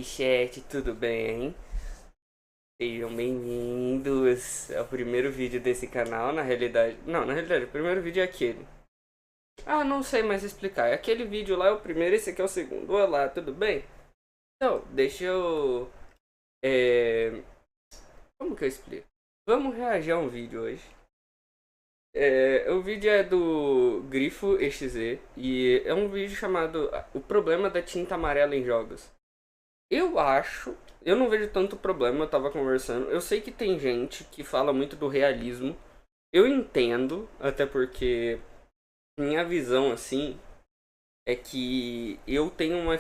Oi, chat, tudo bem? Sejam bem-vindos ao primeiro vídeo desse canal, na realidade... Não, na realidade, o primeiro vídeo é aquele. Ah, não sei mais explicar. Aquele vídeo lá é o primeiro, esse aqui é o segundo. Olá, tudo bem? Então, deixa eu... Como que eu explico? Vamos reagir a um vídeo hoje. O vídeo é do Grifo EXE e é um vídeo chamado O Problema da Tinta Amarela em Jogos. Eu não vejo tanto problema, eu tava conversando. Eu sei que tem gente que fala muito do realismo. Eu entendo, até porque minha visão, assim, é que eu tenho uma...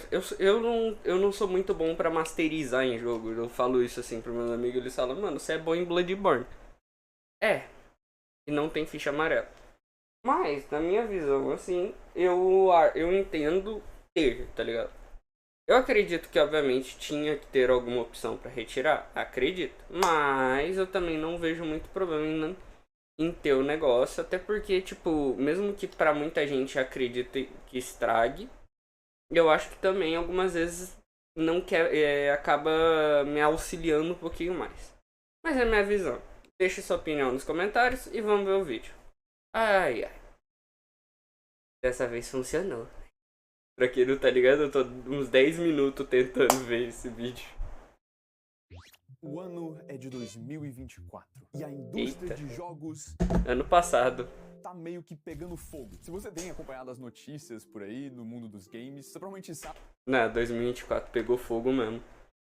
Eu não sou muito bom pra masterizar em jogo. Eu falo isso, assim, pros meus amigos, eles falam, mano, você é bom em Bloodborne. E não tem ficha amarela. Mas, na minha visão, assim, eu entendo ter, tá ligado? Eu acredito que, obviamente, tinha que ter alguma opção pra retirar. Acredito. Mas eu também não vejo muito problema em ter o negócio. Até porque, tipo, mesmo que pra muita gente acredite que estrague, eu acho que também algumas vezes não quer, acaba me auxiliando um pouquinho mais. Mas é a minha visão. Deixe sua opinião nos comentários e vamos ver o vídeo. Ai, ai. Dessa vez funcionou. Pra quem não tá ligado, eu tô uns 10 minutos tentando ver esse vídeo. O ano é de 2024 e a indústria Eita. de jogos Ano passado. tá meio que pegando fogo. Se você tem acompanhado as notícias por aí no mundo dos games, você provavelmente sabe. Não, 2024 pegou fogo mesmo.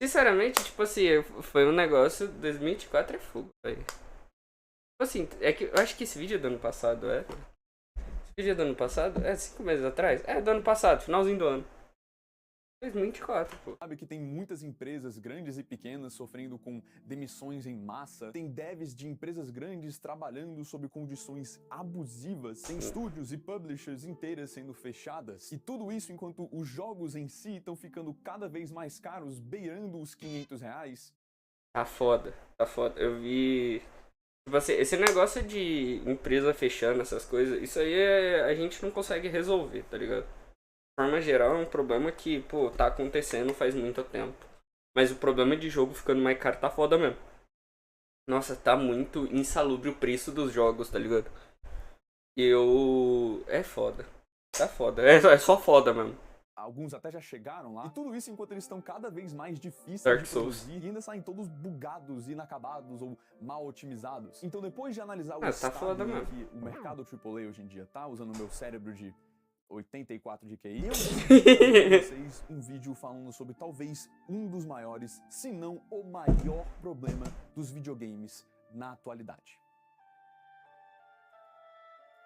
Sinceramente, tipo assim, foi um negócio. 2024 é fogo, velho. Tipo assim, é que eu acho que esse vídeo é do ano passado, é? Esse vídeo é do ano passado? É 5 meses atrás? É, do ano passado, finalzinho do ano. 2024, pô. Sabe que tem muitas empresas grandes e pequenas sofrendo com demissões em massa, tem devs de empresas grandes trabalhando sob condições abusivas, tem estúdios e publishers inteiras sendo fechadas, e tudo isso enquanto os jogos em si estão ficando cada vez mais caros, beirando os R$ 500. Tá foda, tá foda. Eu vi. Tipo assim, esse negócio de empresa fechando essas coisas, isso aí a gente não consegue resolver, tá ligado? De forma geral, é um problema que, pô, tá acontecendo faz muito tempo. Mas o problema de jogo ficando mais caro tá foda mesmo. Nossa, tá muito insalubre o preço dos jogos, tá ligado? É foda. Tá foda. É só foda mesmo. Alguns até já chegaram lá. E tudo isso enquanto eles estão cada vez mais difíceis Dark de Souls. produzir e ainda saem todos bugados, inacabados ou mal otimizados. Então depois de analisar o Tá estado foda em mesmo. que o mercado AAA hoje em dia tá, usando o meu cérebro de 84 de QI, eu decidi trazer pra vocês um vídeo falando sobre talvez um dos maiores, se não o maior problema dos videogames na atualidade.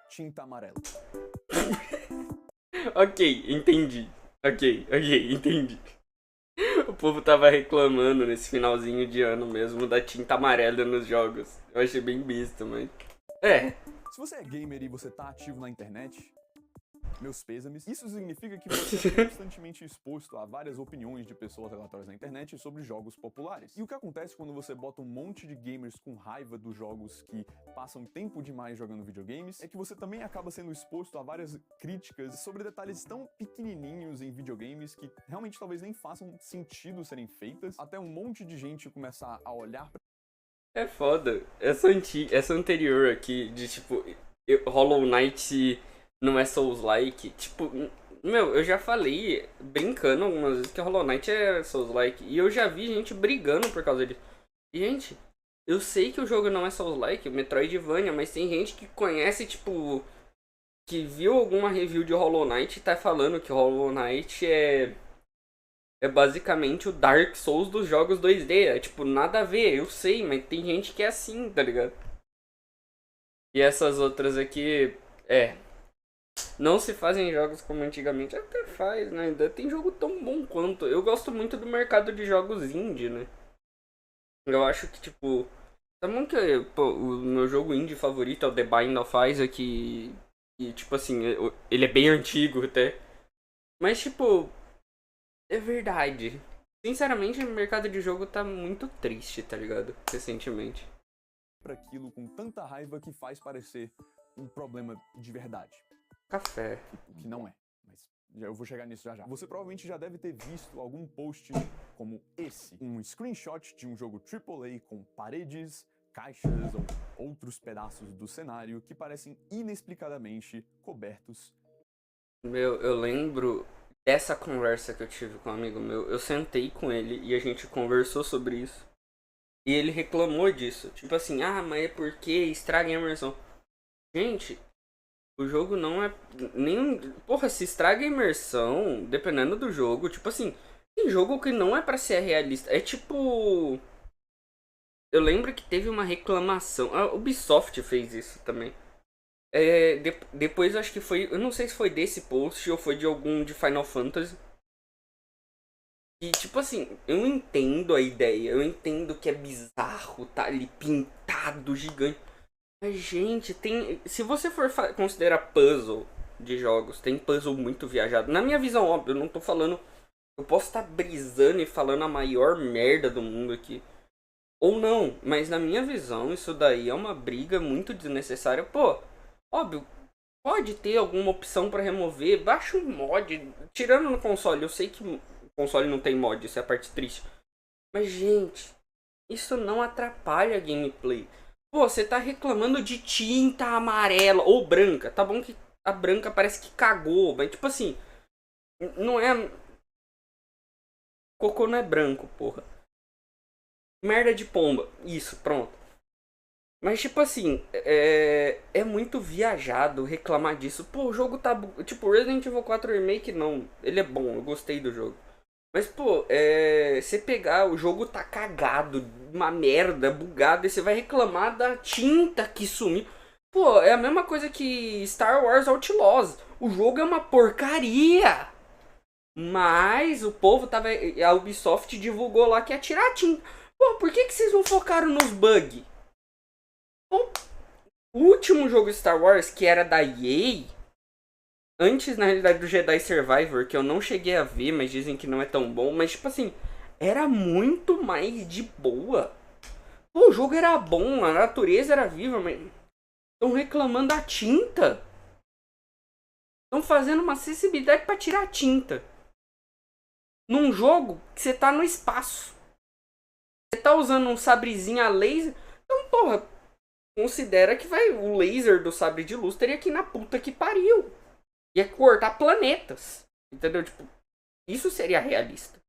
Tinta amarela. Ok, entendi. Ok, entendi. O povo tava reclamando nesse finalzinho de ano mesmo da tinta amarela nos jogos. Eu achei bem besta, mas. Se você é gamer e você tá ativo na internet, meus pêsames. Isso significa que você é constantemente exposto a várias opiniões de pessoas aleatórias na internet sobre jogos populares. E o que acontece quando você bota um monte de gamers com raiva dos jogos que passam tempo demais jogando videogames é que você também acaba sendo exposto a várias críticas sobre detalhes tão pequenininhos em videogames que realmente talvez nem façam sentido serem feitas, até um monte de gente começar a olhar pra... É foda. Essa anterior aqui, de tipo, Hollow Knight não é Souls-like. Tipo, meu, eu já falei, brincando algumas vezes, que Hollow Knight é Souls-like. E eu já vi gente brigando por causa disso. E, gente, eu sei que o jogo não é Souls-like, o Metroidvania, mas tem gente que conhece, tipo, que viu alguma review de Hollow Knight e tá falando que Hollow Knight é basicamente o Dark Souls dos jogos 2D. É tipo, nada a ver, eu sei, mas tem gente que é assim, tá ligado? E essas outras aqui, não se fazem jogos como antigamente. Até faz, né? Ainda tem jogo tão bom quanto. Eu gosto muito do mercado de jogos indie, né? Eu acho que, tipo, tá bom que, pô, o meu jogo indie favorito é o The Bind of Isaac e tipo assim, ele é bem antigo até. Mas, tipo, é verdade. Sinceramente, o mercado de jogo tá muito triste, tá ligado? Recentemente. pra aquilo com tanta raiva que faz parecer um problema de verdade. Café. O que não é, mas Eu vou chegar nisso já já. Você provavelmente já deve ter visto algum post como esse. Um screenshot de um jogo AAA com paredes, caixas ou outros pedaços do cenário que parecem inexplicadamente cobertos. Eu lembro dessa conversa que eu tive com um amigo meu. Eu sentei com ele e a gente conversou sobre isso. E ele reclamou disso. Tipo assim, mas é porque estraga a imersão. Gente, o jogo não é nem... Porra, se estraga a imersão, dependendo do jogo. Tipo assim, tem jogo que não é pra ser realista. É tipo... Eu lembro que teve uma reclamação. A Ubisoft fez isso também. Depois eu acho que foi... Eu não sei se foi desse post ou foi de algum de Final Fantasy. E tipo assim, eu entendo a ideia. Eu entendo que é bizarro, tá ali pintado, gigante. Mas, gente, tem. Se você for considerar puzzle de jogos, tem puzzle muito viajado. Na minha visão, óbvio, eu não tô falando. Eu posso estar brisando e falando a maior merda do mundo aqui. Ou não, mas na minha visão, isso daí é uma briga muito desnecessária. Pô, óbvio, pode ter alguma opção pra remover. Baixa um mod. Tirando no console, eu sei que o console não tem mod, isso é a parte triste. Mas, gente, isso não atrapalha a gameplay. Pô, você tá reclamando de tinta amarela ou branca. Tá bom que a branca parece que cagou, mas tipo assim, não é... Cocô não é branco, porra. Merda de pomba. Isso, pronto. Mas tipo assim, é muito viajado reclamar disso. Pô, o jogo tá... Tipo, Resident Evil 4 Remake não. Ele é bom, eu gostei do jogo. Mas, pô, você pegar, o jogo tá cagado, uma merda, bugado, e você vai reclamar da tinta que sumiu. Pô, é a mesma coisa que Star Wars Outlaws. O jogo é uma porcaria. Mas o povo tava... A Ubisoft divulgou lá que ia tirar a tinta. Pô, por que vocês não focaram nos bugs? Pô, o último jogo Star Wars, que era da EA... Antes, na realidade, do Jedi Survivor, que eu não cheguei a ver, mas dizem que não é tão bom. Mas, tipo assim, era muito mais de boa. Pô, o jogo era bom, a natureza era viva, mas... Estão reclamando da tinta. Estão fazendo uma acessibilidade pra tirar a tinta. Num jogo que você tá no espaço. Você tá usando um sabrezinho a laser. Então, porra, considera que o laser do sabre de luz teria que ir na puta que pariu. Ia cortar planetas. Entendeu? Tipo, isso seria realista.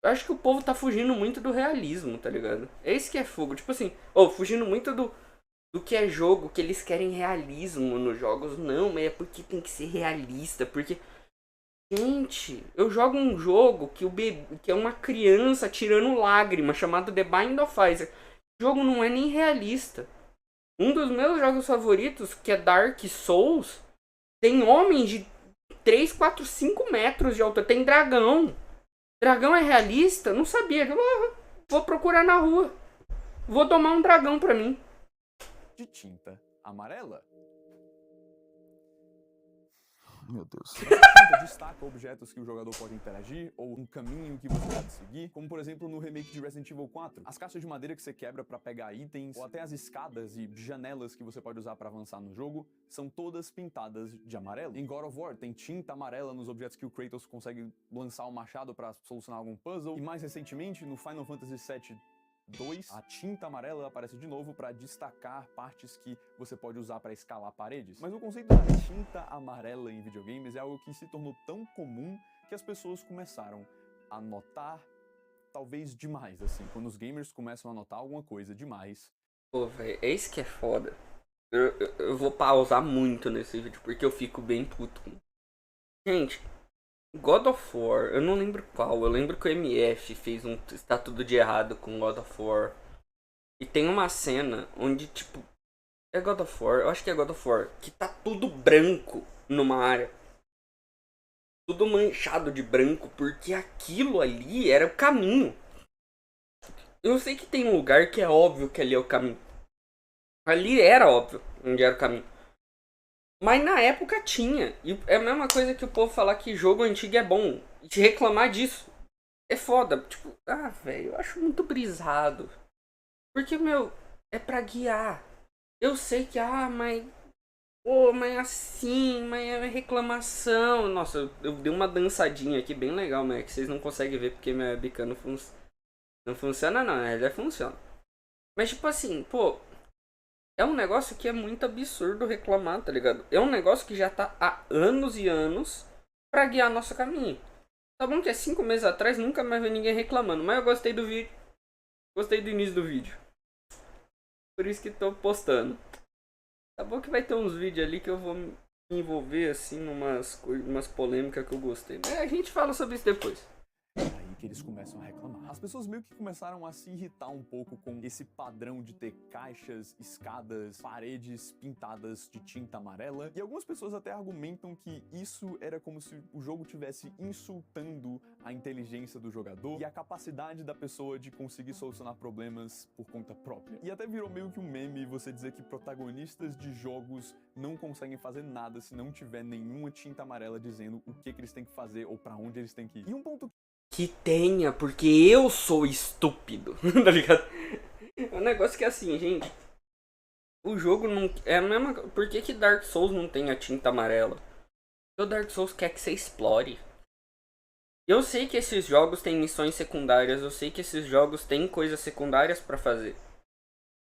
Eu acho que o povo tá fugindo muito do realismo, tá ligado? É isso que é fogo. Tipo assim, fugindo muito do que é jogo, que eles querem realismo nos jogos. Não, mas é porque tem que ser realista. Porque, gente, eu jogo um jogo que é uma criança tirando lágrimas, chamado The Binding of Isaac. O jogo não é nem realista. Um dos meus jogos favoritos, que é Dark Souls, tem homens de 3, 4, 5 metros de altura. Tem dragão. Dragão é realista? Não sabia. Vou procurar na rua. Vou tomar um dragão pra mim. De tinta amarela. Meu Deus. Essa tinta destaca objetos que o jogador pode interagir ou um caminho que você pode seguir, como por exemplo no remake de Resident Evil 4. As caixas de madeira que você quebra para pegar itens, ou até as escadas e janelas que você pode usar para avançar no jogo, são todas pintadas de amarelo. Em God of War tem tinta amarela nos objetos que o Kratos consegue lançar o machado para solucionar algum puzzle, e mais recentemente no Final Fantasy VII 2, a tinta amarela aparece de novo para destacar partes que você pode usar para escalar paredes. Mas o conceito da tinta amarela em videogames é algo que se tornou tão comum que as pessoas começaram a notar, talvez demais, assim. Quando os gamers começam a notar alguma coisa demais. Pô, velho, é isso que é foda. Eu vou pausar muito nesse vídeo porque eu fico bem puto. Gente, God of War, eu não lembro qual. Eu lembro que o MF fez Está Tudo de Errado com God of War. E tem uma cena onde, tipo... É God of War? Eu acho que é God of War. Que tá tudo branco numa área. Tudo manchado de branco. Porque aquilo ali era o caminho. Eu sei que tem um lugar que é óbvio que ali é o caminho. Ali era óbvio onde era o caminho. Mas na época tinha. E é a mesma coisa que o povo falar que jogo antigo é bom. E te reclamar disso. É foda. Tipo, velho, eu acho muito brisado. Porque, meu, é pra guiar. Eu sei que, mas Pô, mas assim, mas é reclamação. Nossa, eu dei uma dançadinha aqui bem legal, mas é que vocês não conseguem ver porque minha webcam não funciona não, ela funciona. Mas tipo assim, pô, é um negócio que é muito absurdo reclamar, tá ligado? É um negócio que já tá há anos e anos pra guiar nosso caminho. Tá bom que é 5 meses atrás, nunca mais vi ninguém reclamando, mas eu gostei do vídeo. Gostei do início do vídeo. Por isso que tô postando. Tá bom que vai ter uns vídeos ali que eu vou me envolver assim umas polêmicas que eu gostei. Mas a gente fala sobre isso depois. É aí que eles começam a reclamar. As pessoas meio que começaram a se irritar um pouco com esse padrão de ter caixas, escadas, paredes pintadas de tinta amarela, e algumas pessoas até argumentam que isso era como se o jogo tivesse insultando a inteligência do jogador e a capacidade da pessoa de conseguir solucionar problemas por conta própria. E até virou meio que um meme você dizer que protagonistas de jogos não conseguem fazer nada se não tiver nenhuma tinta amarela dizendo o que eles têm que fazer ou pra onde eles têm que ir. E um ponto Que tenha, porque eu sou estúpido, tá ligado? É um negócio que é assim, gente. O jogo não. É a mesma. Por que Dark Souls não tem a tinta amarela? Porque o Dark Souls quer que você explore. Eu sei que esses jogos têm missões secundárias, eu sei que esses jogos têm coisas secundárias pra fazer.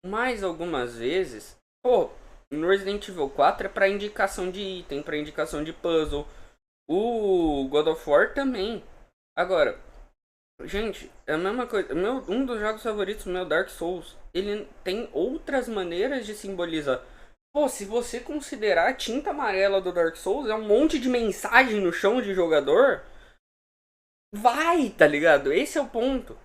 Mas algumas vezes, pô, no Resident Evil 4 é pra indicação de item, pra indicação de puzzle. O God of War também. Agora, gente, é a mesma coisa. Um dos jogos favoritos meu, Dark Souls, ele tem outras maneiras de simbolizar. Pô, se você considerar a tinta amarela do Dark Souls, é um monte de mensagem no chão de jogador. Vai, tá ligado? Esse é o ponto.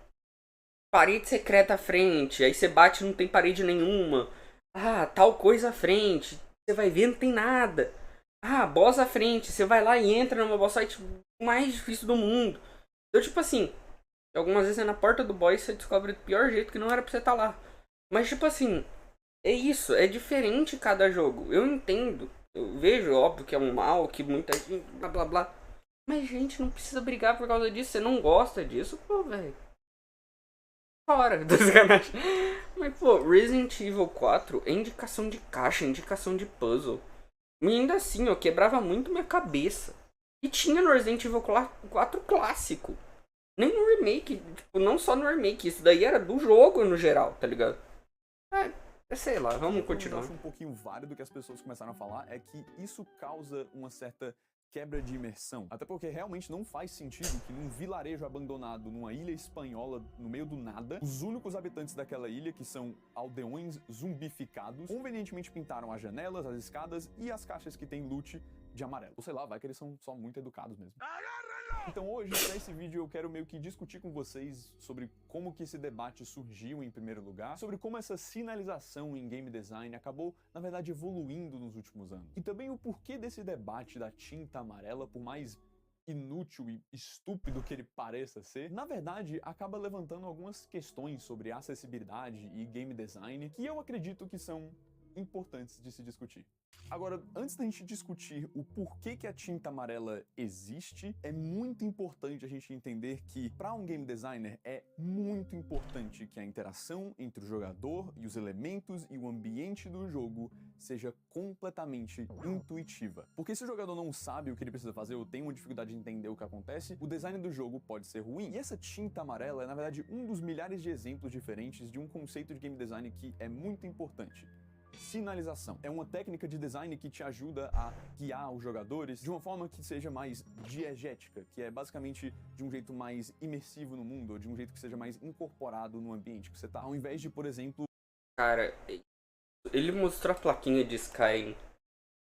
Parede secreta à frente, aí você bate e não tem parede nenhuma. Ah, tal coisa à frente. Você vai ver, não tem nada. Ah, boss à frente. Você vai lá e entra numa boss fight mais difícil do mundo. Então, tipo assim, algumas vezes é na porta do boss você descobre do pior jeito que não era pra você estar lá. Mas, tipo assim, é isso. É diferente cada jogo. Eu entendo. Eu vejo, óbvio, que é um mal, que muita gente, blá blá blá. Mas, gente, não precisa brigar por causa disso. Você não gosta disso, pô, velho. Fora, do sacanagem. Mas, pô, Resident Evil 4 é indicação de caixa, indicação de puzzle. E ainda assim, eu quebrava muito minha cabeça. E tinha no Resident Evil 4 clássico. Nem no remake, tipo, não só no remake. Isso daí era do jogo no geral, tá ligado? Sei lá, vamos continuar. Eu acho um pouquinho válido que as pessoas começaram a falar é que isso causa uma certa quebra de imersão. Até porque realmente não faz sentido que num vilarejo abandonado, numa ilha espanhola, no meio do nada, os únicos habitantes daquela ilha, que são aldeões zumbificados, convenientemente pintaram as janelas, as escadas e as caixas que tem loot de amarelo. Ou sei lá, vai que eles são só muito educados mesmo. Então hoje, para esse vídeo, eu quero meio que discutir com vocês sobre como que esse debate surgiu em primeiro lugar, sobre como essa sinalização em game design acabou, na verdade, evoluindo nos últimos anos. E também o porquê desse debate da tinta amarela, por mais inútil e estúpido que ele pareça ser, na verdade, acaba levantando algumas questões sobre acessibilidade e game design que eu acredito que são importantes de se discutir. Agora, antes da gente discutir o porquê que a tinta amarela existe, é muito importante a gente entender que, para um game designer, é muito importante que a interação entre o jogador e os elementos e o ambiente do jogo seja completamente intuitiva. Porque se o jogador não sabe o que ele precisa fazer ou tem uma dificuldade de entender o que acontece, o design do jogo pode ser ruim. E essa tinta amarela é, na verdade, um dos milhares de exemplos diferentes de um conceito de game design que é muito importante. Sinalização. É uma técnica de design que te ajuda a guiar os jogadores de uma forma que seja mais diegética, que é basicamente de um jeito mais imersivo no mundo, ou de um jeito que seja mais incorporado no ambiente que você tá. Ao invés de, por exemplo... Cara, ele mostrou a plaquinha de Skyrim.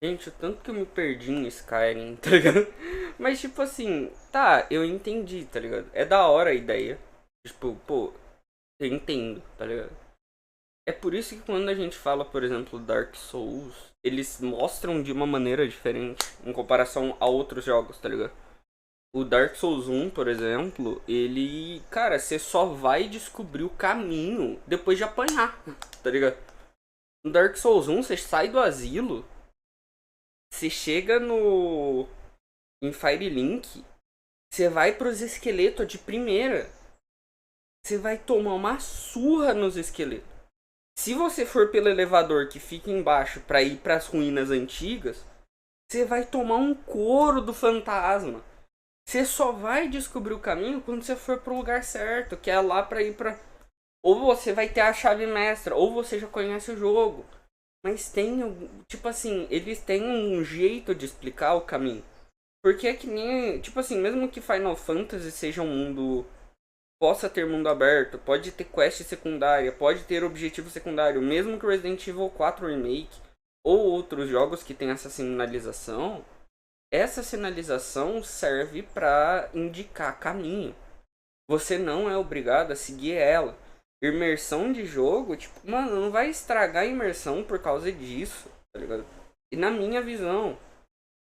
Gente, o tanto que eu me perdi em Skyrim, tá ligado? Mas, tipo assim, tá, eu entendi, tá ligado? É da hora a ideia. Tipo, pô, eu entendo, tá ligado? É por isso que quando a gente fala, por exemplo, Dark Souls, eles mostram de uma maneira diferente em comparação a outros jogos, tá ligado? O Dark Souls 1, por exemplo, ele... Cara, você só vai descobrir o caminho depois de apanhar, tá ligado? No Dark Souls 1, você sai do asilo, você chega no... em Firelink, você vai pros esqueletos de primeira. Você vai tomar uma surra nos esqueletos. Se você for pelo elevador que fica embaixo pra ir pras ruínas antigas, você vai tomar um couro do fantasma. Você só vai descobrir o caminho quando você for pro lugar certo, que é lá pra ir pra... Ou você vai ter a chave mestra, ou você já conhece o jogo. Mas tem, tipo assim, eles têm um jeito de explicar o caminho. Porque é que nem, tipo assim, mesmo que Final Fantasy seja um mundo, possa ter mundo aberto, pode ter quest secundária, pode ter objetivo secundário, mesmo que Resident Evil 4 Remake ou outros jogos que tem essa sinalização serve pra indicar caminho. Você não é obrigado a seguir ela. Imersão de jogo, tipo, mano, não vai estragar a imersão por causa disso, tá ligado? E na minha visão,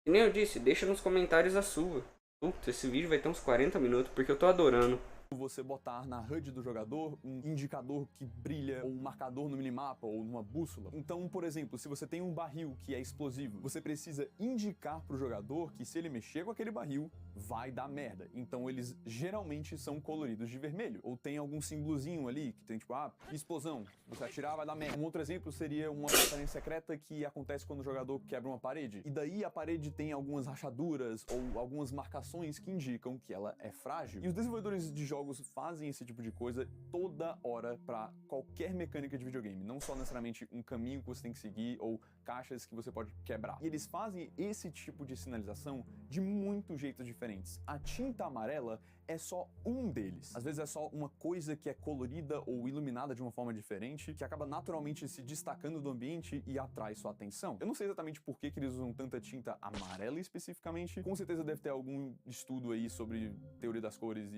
que nem eu disse, deixa nos comentários a sua. Putz, esse vídeo vai ter uns 40 minutos, porque eu tô adorando. Você botar na HUD do jogador um indicador que brilha, ou um marcador no minimapa, ou numa bússola. Então, por exemplo, se você tem um barril que é explosivo, você precisa indicar pro jogador que se ele mexer com aquele barril, vai dar merda. Então eles geralmente são coloridos de vermelho. Ou tem algum símbolozinho ali, que tem tipo, explosão, se você atirar vai dar merda. Um outro exemplo seria uma passagem secreta que acontece quando o jogador quebra uma parede. E daí a parede tem algumas rachaduras, ou algumas marcações que indicam que ela é frágil. E os desenvolvedores de jogos fazem esse tipo de coisa toda hora pra qualquer mecânica de videogame, não só necessariamente um caminho que você tem que seguir ou caixas que você pode quebrar. E eles fazem esse tipo de sinalização de muitos jeitos diferentes. A tinta amarela é só um deles. Às vezes é só uma coisa que é colorida ou iluminada de uma forma diferente, que acaba naturalmente se destacando do ambiente e atrai sua atenção. Eu não sei exatamente por que eles usam tanta tinta amarela especificamente. Com certeza deve ter algum estudo aí sobre teoria das cores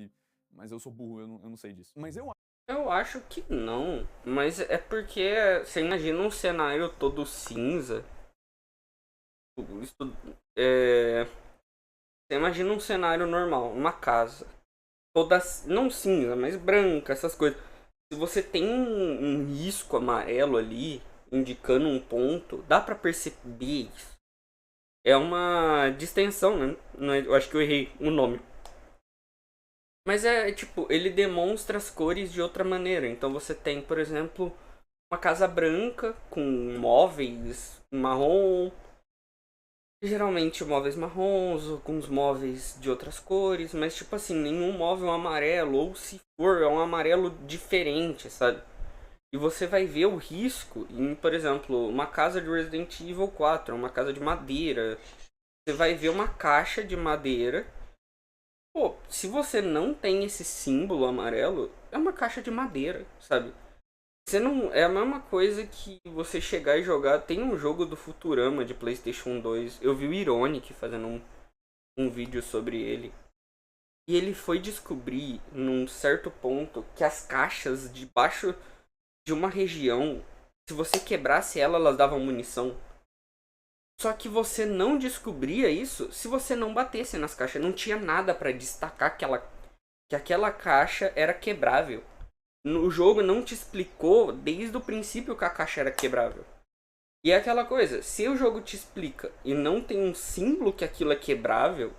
mas eu sou burro, eu não sei disso. Mas Eu acho que não, mas é porque você imagina um cenário todo cinza. Isso, é, você imagina um cenário normal, uma casa. Toda, não cinza, mas branca, essas coisas. Se você tem um risco amarelo ali, indicando um ponto, dá pra perceber isso. É uma distensão, né? Eu acho que eu errei o nome. Mas é tipo, ele demonstra as cores de outra maneira. Então você tem, por exemplo, uma casa branca com móveis marrom. Geralmente móveis marrons, alguns móveis de outras cores, mas tipo assim, nenhum móvel amarelo, ou se for, é um amarelo diferente, sabe? E você vai ver o risco em, por exemplo, uma casa de Resident Evil 4, uma casa de madeira. Você vai ver uma caixa de madeira. Pô, se você não tem esse símbolo amarelo, é uma caixa de madeira, sabe? Você não. É a mesma coisa que você chegar e jogar. Tem um jogo do Futurama de PlayStation 2. Eu vi o Ironic fazendo um vídeo sobre ele. E ele foi descobrir, num certo ponto, que as caixas debaixo de uma região, se você quebrasse ela, elas davam munição. Só que você não descobria isso se você não batesse nas caixas. Não tinha nada pra destacar que aquela caixa era quebrável. O jogo não te explicou desde o princípio que a caixa era quebrável. E é aquela coisa, se o jogo te explica e não tem um símbolo que aquilo é quebrável,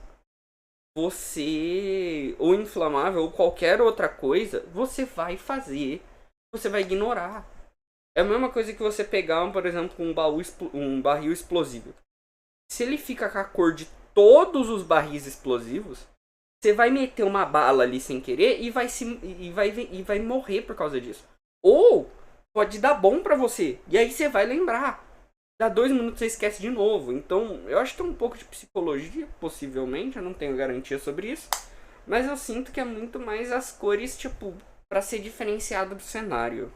você, ou inflamável, ou qualquer outra coisa, você vai fazer, você vai ignorar. É a mesma coisa que você pegar, por exemplo, um barril explosivo. Se ele fica com a cor de todos os barris explosivos, você vai meter uma bala ali sem querer e vai morrer por causa disso. Ou pode dar bom pra você. E aí você vai lembrar. Dá 2 minutos você esquece de novo. Então, eu acho que tem um pouco de psicologia, possivelmente. Eu não tenho garantia sobre isso. Mas eu sinto que é muito mais as cores, tipo, pra ser diferenciado do cenário.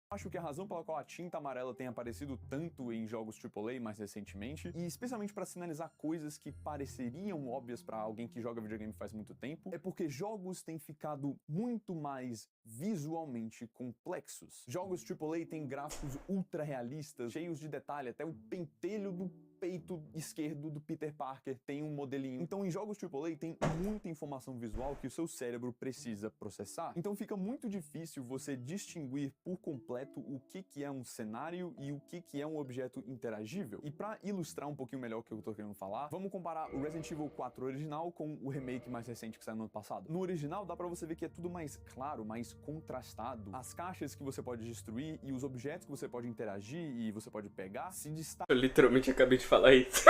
Acho que a razão pela qual a tinta amarela tem aparecido tanto em jogos AAA mais recentemente, e especialmente para sinalizar coisas que pareceriam óbvias para alguém que joga videogame faz muito tempo, é porque jogos têm ficado muito mais visualmente complexos. Jogos AAA têm gráficos ultra realistas, cheios de detalhe, até o pentelho do peito esquerdo do Peter Parker tem um modelinho. Então em jogos AAA tem muita informação visual que o seu cérebro precisa processar. Então fica muito difícil você distinguir por completo o que é um cenário e o que é um objeto interagível. E para ilustrar um pouquinho melhor o que eu tô querendo falar, vamos comparar o Resident Evil 4 original com o remake mais recente que saiu no ano passado. No original dá pra você ver que é tudo mais claro, mais contrastado. As caixas que você pode destruir e os objetos que você pode interagir e você pode pegar se destacam. Eu literalmente acabei de falar isso.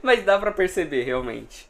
Mas dá pra perceber, realmente.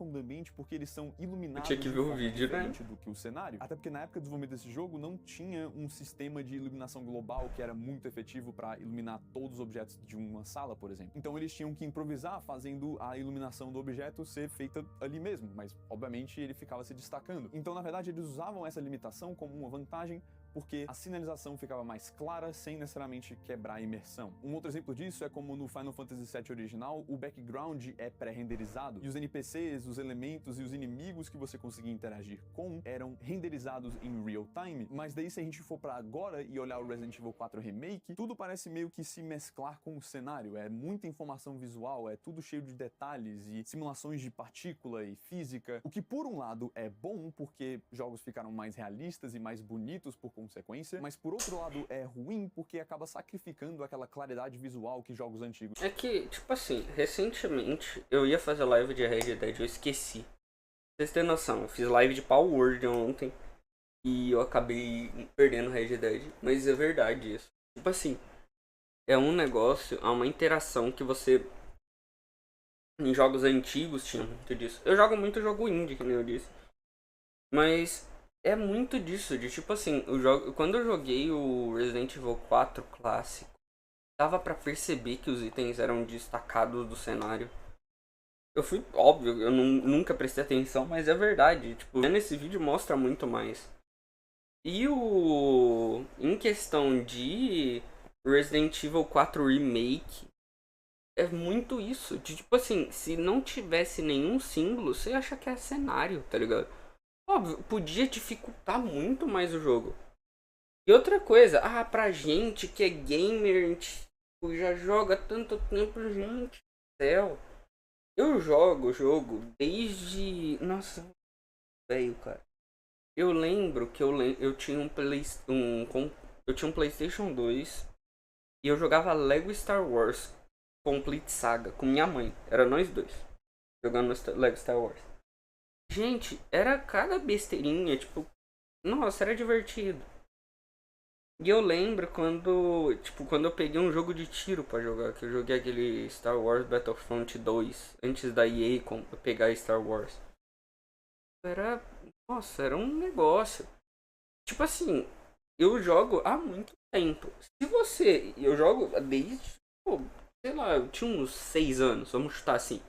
Do ambiente porque eles são iluminados tinha que ver o vídeo, né? do que o cenário. Até porque na época do desenvolvimento desse jogo não tinha um sistema de iluminação global que era muito efetivo para iluminar todos os objetos de uma sala, por exemplo. Então eles tinham que improvisar fazendo a iluminação do objeto ser feita ali mesmo, mas obviamente ele ficava se destacando. Então na verdade eles usavam essa limitação como uma vantagem porque a sinalização ficava mais clara sem necessariamente quebrar a imersão. Um outro exemplo disso é como no Final Fantasy VII original, o background é pré-renderizado e os NPCs, os elementos e os inimigos que você conseguia interagir com eram renderizados em real time, mas daí se a gente for pra agora e olhar o Resident Evil 4 Remake, tudo parece meio que se mesclar com o cenário, é muita informação visual, é tudo cheio de detalhes e simulações de partícula e física, o que por um lado é bom porque jogos ficaram mais realistas e mais bonitos por consequência, mas por outro lado é ruim porque acaba sacrificando aquela claridade visual que jogos antigos. É que, tipo assim, recentemente eu ia fazer live de Red Dead, eu esqueci. Vocês têm noção, eu fiz live de Power Word ontem e eu acabei perdendo Red Dead, mas é verdade isso. Tipo assim, é um negócio, é uma interação que você em jogos antigos tinha muito disso. Eu jogo muito jogo indie, que nem eu disse. Mas é muito disso, de tipo assim, quando eu joguei o Resident Evil 4 clássico, dava pra perceber que os itens eram destacados do cenário. Eu fui, óbvio, eu nunca prestei atenção, mas é verdade. Tipo, vendo esse vídeo mostra muito mais. E em questão de Resident Evil 4 Remake, é muito isso. De tipo assim, se não tivesse nenhum símbolo, você acha que é cenário, tá ligado? Óbvio, podia dificultar muito mais o jogo. E outra coisa, pra gente que é gamer, a gente já joga há tanto tempo, gente do céu. Eu jogo o jogo desde... Nossa, velho, cara. Eu lembro que eu tinha eu tinha um PlayStation 2 e eu jogava Lego Star Wars Complete Saga com minha mãe. Era nós dois jogando Lego Star Wars. Gente, era cada besteirinha, tipo, nossa, era divertido. E eu lembro quando eu peguei um jogo de tiro pra jogar, que eu joguei aquele Star Wars Battlefront 2, antes da EA pegar Star Wars. Nossa, era um negócio. Tipo assim, eu jogo há muito tempo. Eu jogo desde, sei lá, eu tinha uns 6 anos, vamos chutar assim.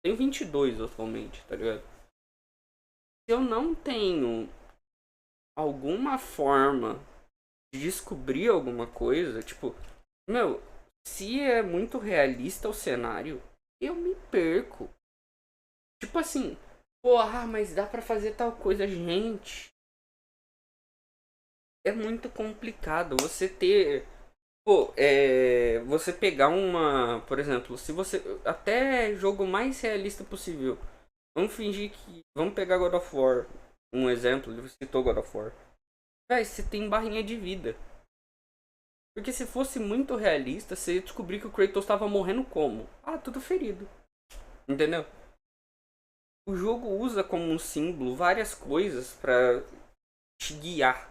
Tenho 22 atualmente, tá ligado? Se eu não tenho alguma forma de descobrir alguma coisa, tipo, se é muito realista o cenário, eu me perco. Tipo assim, mas dá pra fazer tal coisa, gente. É muito complicado você ter, você pegar por exemplo, se você, até jogo mais realista possível, vamos pegar God of War, um exemplo, você citou God of War. Você tem barrinha de vida. Porque se fosse muito realista, você ia descobrir que o Kratos estava morrendo como? Tudo ferido. Entendeu? O jogo usa como um símbolo várias coisas pra te guiar.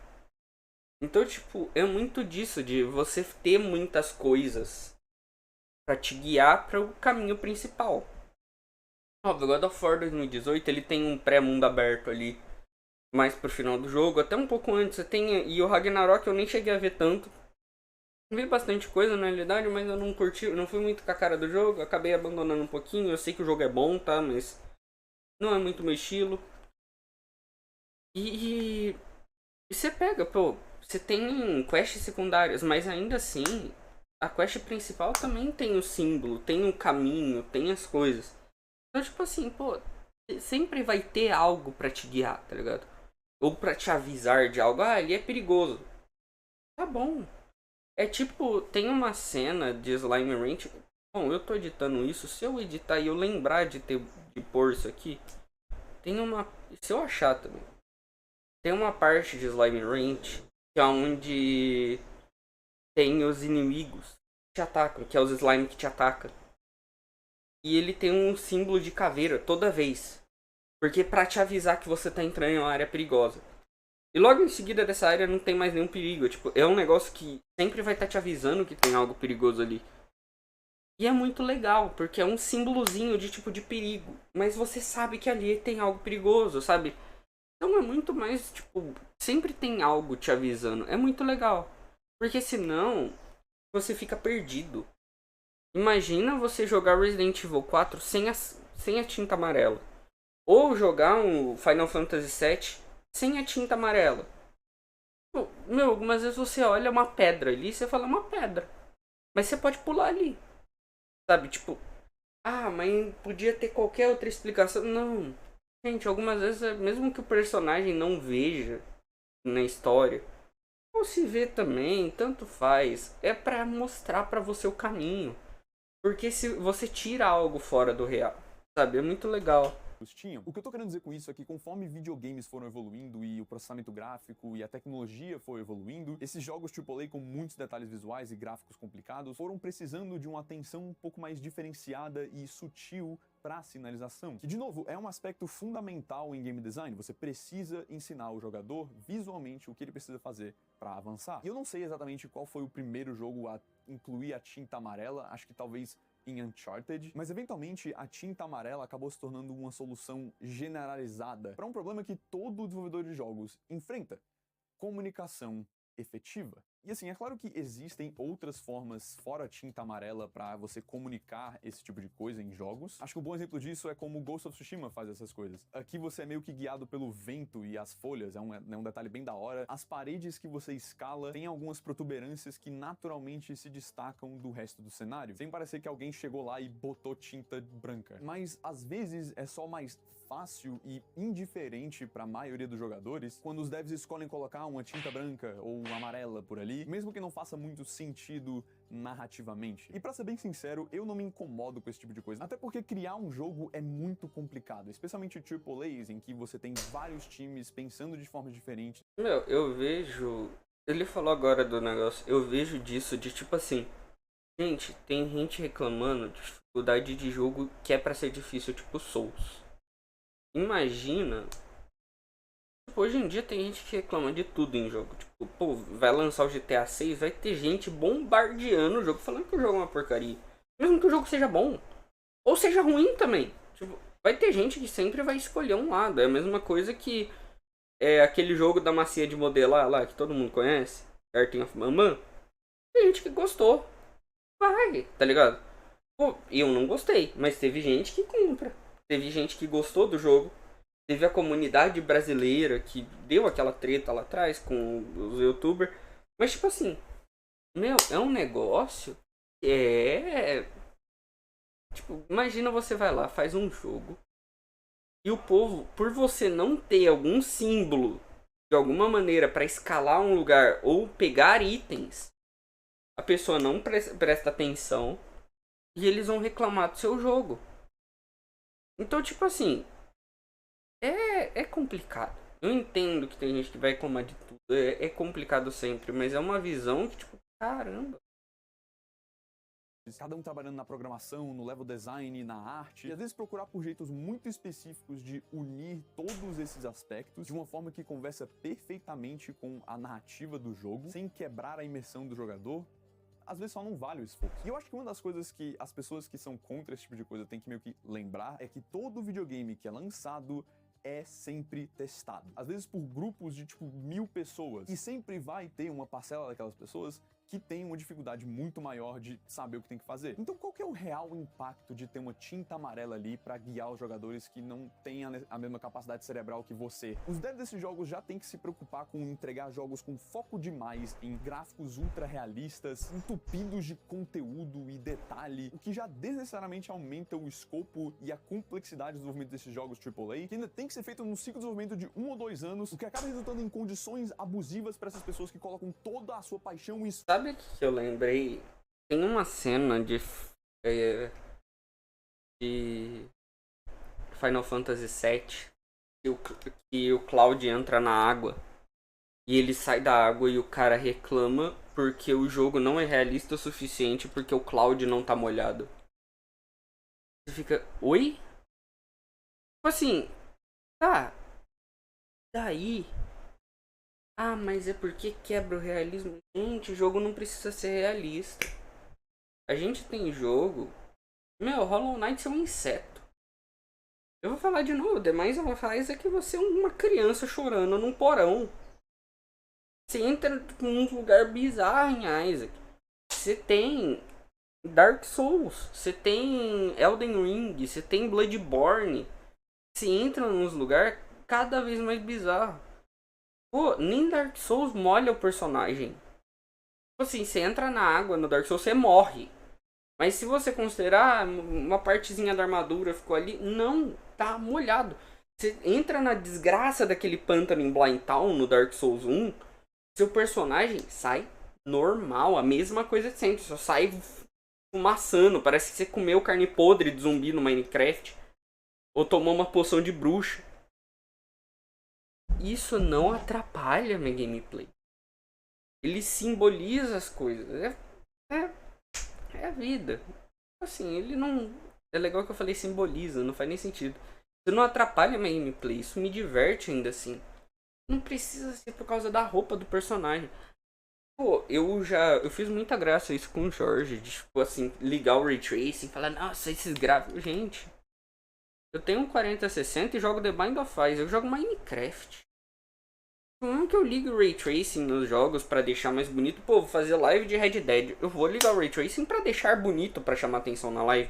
Então, tipo, é muito disso, de você ter muitas coisas pra te guiar para o caminho principal. Óbvio, God of War 2018, ele tem um pré-mundo aberto ali, mais pro final do jogo, até um pouco antes. E o Ragnarok eu nem cheguei a ver tanto. Vi bastante coisa na realidade, mas eu não curti, não fui muito com a cara do jogo, acabei abandonando um pouquinho. Eu sei que o jogo é bom, tá, mas não é muito meu estilo. E você pega, você tem quests secundárias, mas ainda assim, a quest principal também tem o símbolo, tem o caminho, tem as coisas. Então, tipo assim, sempre vai ter algo pra te guiar, tá ligado? Ou pra te avisar de algo. Ali é perigoso. Tá bom. É tipo, tem uma cena de Slime Ranch. Bom, eu tô editando isso, se eu editar e eu lembrar de pôr isso aqui, tem uma... Se eu achar também, tem uma parte de Slime Ranch que é onde tem os inimigos que te atacam, que é os slime que te atacam. E ele tem um símbolo de caveira toda vez. Porque pra te avisar que você tá entrando em uma área perigosa. E logo em seguida dessa área não tem mais nenhum perigo. Tipo, é um negócio que sempre vai estar te avisando que tem algo perigoso ali. E é muito legal, porque é um símbolozinho de tipo de perigo. Mas você sabe que ali tem algo perigoso, sabe? Então é muito mais, tipo, sempre tem algo te avisando. É muito legal. Porque senão, você fica perdido. Imagina você jogar Resident Evil 4 sem a tinta amarela. Ou jogar um Final Fantasy VII sem a tinta amarela. Pô, meu, algumas vezes você olha uma pedra ali e você fala, uma pedra. Mas você pode pular ali. Sabe, tipo, ah, mas podia ter qualquer outra explicação. Não. Gente, algumas vezes, mesmo que o personagem não veja na história, ou se vê também, tanto faz. É pra mostrar pra você o caminho. Porque se você tira algo fora do real, sabe? É muito legal. Tinham. O que eu tô querendo dizer com isso é que conforme videogames foram evoluindo e o processamento gráfico e a tecnologia foi evoluindo, esses jogos AAA com muitos detalhes visuais e gráficos complicados foram precisando de uma atenção um pouco mais diferenciada e sutil para a sinalização, que de novo é um aspecto fundamental em game design. Você precisa ensinar o jogador visualmente o que ele precisa fazer para avançar. E eu não sei exatamente qual foi o primeiro jogo a incluir a tinta amarela, acho que talvez em Uncharted, mas eventualmente a tinta amarela acabou se tornando uma solução generalizada para um problema que todo desenvolvedor de jogos enfrenta: comunicação efetiva. E assim, é claro que existem outras formas fora a tinta amarela para você comunicar esse tipo de coisa em jogos. Acho que um bom exemplo disso é como Ghost of Tsushima faz essas coisas. Aqui você é meio que guiado pelo vento e as folhas, é um detalhe bem da hora. As paredes que você escala têm algumas protuberâncias que naturalmente se destacam do resto do cenário, sem parecer que alguém chegou lá e botou tinta branca. Mas às vezes é só mais fácil e indiferente para a maioria dos jogadores quando os devs escolhem colocar uma tinta branca ou amarela por ali, mesmo que não faça muito sentido narrativamente. E pra ser bem sincero, eu não me incomodo com esse tipo de coisa, até porque criar um jogo é muito complicado, especialmente AAAs, em que você tem vários times pensando de forma diferente. Meu, eu vejo... Ele falou agora do negócio, eu vejo disso de tipo assim... Gente, tem gente reclamando de dificuldade de jogo que é pra ser difícil, tipo Souls. Imagina... Tipo, hoje em dia tem gente que reclama de tudo em jogo. Tipo, pô, vai lançar o GTA 6, vai ter gente bombardeando o jogo, falando que o jogo é uma porcaria. Mesmo que o jogo seja bom. Ou seja ruim também. Tipo, vai ter gente que sempre vai escolher um lado. É a mesma coisa que aquele jogo da massinha de modelar lá, que todo mundo conhece. Garten of Maman. Tem gente que gostou. Vai, tá ligado? Pô, eu não gostei, mas teve gente que compra. Teve gente que gostou do jogo. Teve a comunidade brasileira que deu aquela treta lá atrás com os youtubers. Mas tipo assim, meu, é um negócio que tipo, imagina você vai lá, faz um jogo. E o povo, por você não ter algum símbolo de alguma maneira para escalar um lugar ou pegar itens, a pessoa não presta atenção e eles vão reclamar do seu jogo. Então, tipo assim, é complicado. Eu entendo que tem gente que vai reclamar de tudo. É complicado sempre, mas é uma visão que, tipo, caramba. Cada um trabalhando na programação, no level design, na arte, e às vezes procurar por jeitos muito específicos de unir todos esses aspectos de uma forma que conversa perfeitamente com a narrativa do jogo, sem quebrar a imersão do jogador, às vezes só não vale o esforço. E eu acho que uma das coisas que as pessoas que são contra esse tipo de coisa têm que meio que lembrar é que todo videogame que é lançado é sempre testado. Às vezes por grupos de tipo 1000 pessoas. E sempre vai ter uma parcela daquelas pessoas que tem uma dificuldade muito maior de saber o que tem que fazer. Então qual que é o real impacto de ter uma tinta amarela ali para guiar os jogadores que não têm a mesma capacidade cerebral que você? Os devs desses jogos já têm que se preocupar com entregar jogos com foco demais em gráficos ultra realistas, entupidos de conteúdo e detalhe, o que já desnecessariamente aumenta o escopo e a complexidade do desenvolvimento desses jogos AAA, que ainda tem que ser feito num ciclo de desenvolvimento de 1 ou 2 anos, o que acaba resultando em condições abusivas para essas pessoas que colocam toda a sua paixão e Sabe o que eu lembrei? Tem uma cena de é, de Final Fantasy VII, que o Cloud entra na água e ele sai da água e o cara reclama porque o jogo não é realista o suficiente porque o Cloud não tá molhado. Você fica, oi? Tipo assim, tá, daí. Ah, mas é porque quebra o realismo. Gente, o jogo não precisa ser realista. A gente tem jogo. Meu, Hollow Knight é um inseto. Eu vou falar de novo, demais eu vou falar isso aqui, você é uma criança chorando num porão. Você entra num lugar bizarro em Isaac. Você tem Dark Souls, você tem Elden Ring, você tem Bloodborne. Você entra nos lugares cada vez mais bizarro. Pô, nem Dark Souls molha o personagem. Tipo assim, você entra na água no Dark Souls, você morre. Mas se você considerar uma partezinha da armadura ficou ali, não, tá molhado. Você entra na desgraça daquele pântano em Blind Town no Dark Souls 1, seu personagem sai normal, a mesma coisa de sempre, só sai fumaçando, parece que você comeu carne podre de zumbi no Minecraft ou tomou uma poção de bruxa. Isso não atrapalha minha gameplay. Ele simboliza as coisas. É a vida. Assim, ele não. É legal que eu falei simboliza, não faz nem sentido. Isso não atrapalha minha gameplay, isso me diverte ainda assim. Não precisa ser por causa da roupa do personagem. Pô, eu fiz muita graça isso com o Jorge, de tipo assim, ligar o Ray Tracing, falar, nossa, esses gráficos. Gente, eu tenho um 4060 e jogo The Bind of Isaac, eu jogo Minecraft. Como que eu ligo o Ray Tracing nos jogos pra deixar mais bonito? Pô, vou fazer live de Red Dead. Eu vou ligar o Ray Tracing pra deixar bonito, pra chamar atenção na live.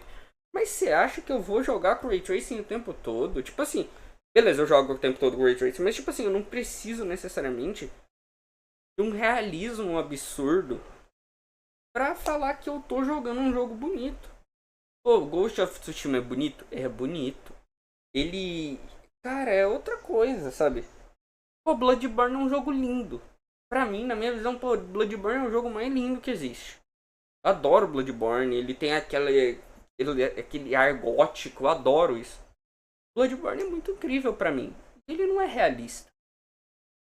Mas você acha que eu vou jogar com o Ray Tracing o tempo todo? Tipo assim, beleza, eu jogo o tempo todo com o Ray Tracing, mas tipo assim, eu não preciso necessariamente de um realismo absurdo pra falar que eu tô jogando um jogo bonito. Pô, Ghost of Tsushima é bonito? É bonito. Ele... Cara, é outra coisa, sabe? Pô, Bloodborne é um jogo lindo. Pra mim, na minha visão, pô, Bloodborne é o jogo mais lindo que existe. Eu adoro Bloodborne, ele tem aquele ar gótico, eu adoro isso. Bloodborne é muito incrível pra mim. Ele não é realista.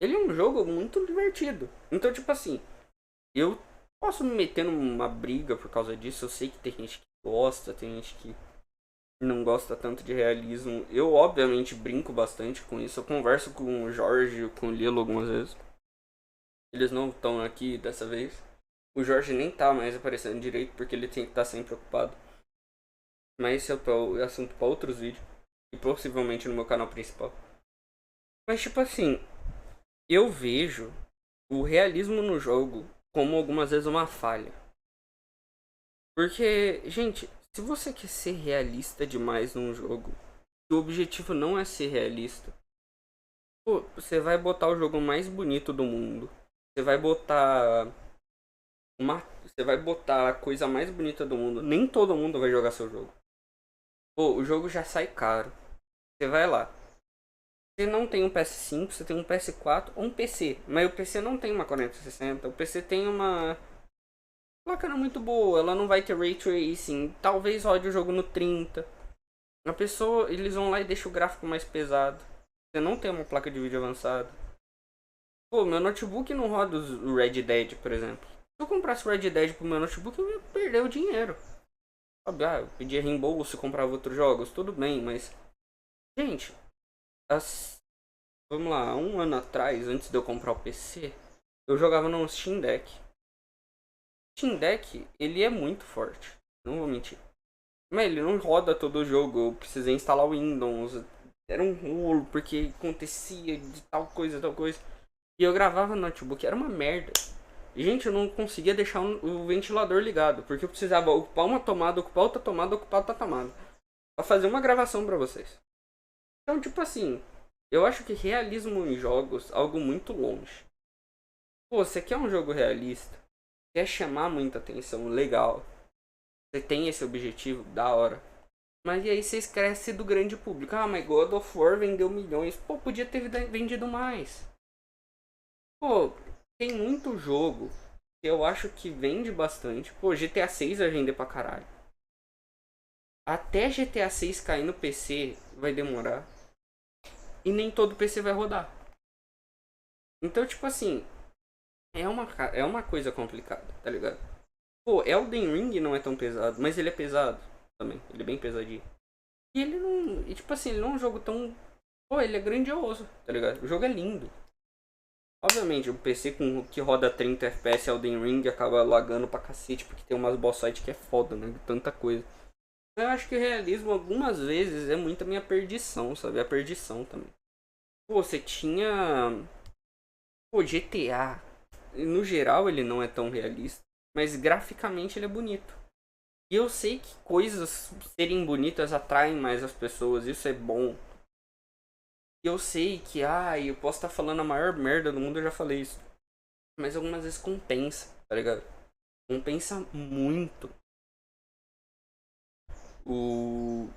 Ele é um jogo muito divertido. Então, tipo assim, eu posso me meter numa briga por causa disso. Eu sei que tem gente que gosta, tem gente que não gosta tanto de realismo. Eu, obviamente, brinco bastante com isso. Eu converso com o Jorge, com o Lilo algumas vezes. Eles não estão aqui dessa vez. O Jorge nem tá mais aparecendo direito porque ele tem que estar sempre ocupado. Mas esse é assunto para outros vídeos. E possivelmente no meu canal principal. Mas tipo assim, eu vejo o realismo no jogo como algumas vezes uma falha. Porque, gente, se você quer ser realista demais num jogo, o objetivo não é ser realista. Pô, você vai botar o jogo mais bonito do mundo. Você vai botar você vai botar a coisa mais bonita do mundo. Nem todo mundo vai jogar seu jogo. Pô, o jogo já sai caro. Você vai lá. Você não tem um PS5, você tem um PS4 ou um PC. Mas o PC não tem uma 4060. O PC tem uma placa não muito boa. Ela não vai ter Ray Tracing. Talvez rode o jogo no 30. A pessoa, eles vão lá e deixam o gráfico mais pesado. Você não tem uma placa de vídeo avançada. Pô, meu notebook não roda o Red Dead, por exemplo. Se eu comprasse o Red Dead pro meu notebook, eu ia perder o dinheiro. Eu pedia reembolso e comprava outros jogos, tudo bem, mas... Gente, vamos lá, um ano atrás, antes de eu comprar o PC, eu jogava no Steam Deck. O Steam Deck, ele é muito forte, não vou mentir. Mas ele não roda todo o jogo, eu precisei instalar o Windows. Era um rolo, porque acontecia de tal coisa, tal coisa. E eu gravava no notebook, era uma merda. Gente, eu não conseguia deixar o ventilador ligado, porque eu precisava ocupar uma tomada, ocupar outra tomada, ocupar outra tomada. Pra fazer uma gravação pra vocês. Então, tipo assim, eu acho que realismo em jogos é algo muito longe. Pô, você quer um jogo realista? Quer chamar muita atenção? Legal. Você tem esse objetivo? Da hora. Mas e aí você esquece do grande público. Ah, mas God of War vendeu milhões. Pô, podia ter vendido mais. Pô, tem muito jogo que eu acho que vende bastante. Pô, GTA 6 vai vender pra caralho. Até GTA 6 cair no PC vai demorar. E nem todo PC vai rodar. Então, tipo assim, é uma coisa complicada, tá ligado? Pô, Elden Ring não é tão pesado, mas ele é pesado também. Ele é bem pesadinho. E ele não. E tipo assim, ele não é um jogo tão. Pô, ele é grandioso, tá ligado? O jogo é lindo. Obviamente, o PC que roda 30 FPS Elden Ring acaba lagando pra cacete, porque tem umas boss fight que é foda, né? Tanta coisa. Eu acho que o realismo algumas vezes é muito a minha perdição, sabe? A perdição também. Pô, você tinha. Pô, GTA. No geral ele não é tão realista, mas graficamente ele é bonito. E eu sei que coisas serem bonitas atraem mais as pessoas, isso é bom. E eu sei que, eu posso estar falando a maior merda do mundo, eu já falei isso. Mas algumas vezes compensa, tá ligado? Compensa muito. O...